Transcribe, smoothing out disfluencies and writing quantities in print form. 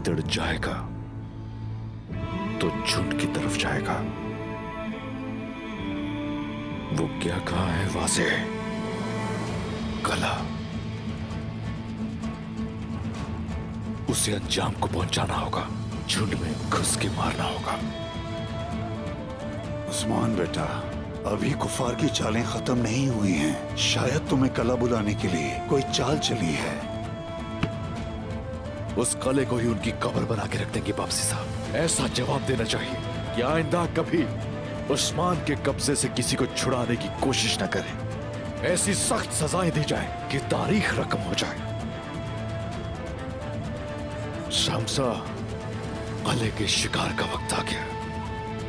गीदड़ जाएगा तो झुंड की तरफ जाएगा। वो क्या कहा है वासे? कला उसे अंजाम को पहुंचाना होगा, झुंड में घुस के मारना होगा। उस्मान बेटा, अभी कुफार की चालें खत्म नहीं हुई हैं। शायद तुम्हें कला बुलाने के लिए कोई चाल चली है। उस कले को ही उनकी कब्र बना के रख देंगे वापसी साहब। ऐसा जवाब देना चाहिए कि आइंदा कभी उस्मान के कब्जे से किसी को छुड़ाने की कोशिश न करें। ऐसी सख्त सजाएं दी जाए कि तारीख रकम हो जाए। शमसा, कले के शिकार का वक्त आ गया।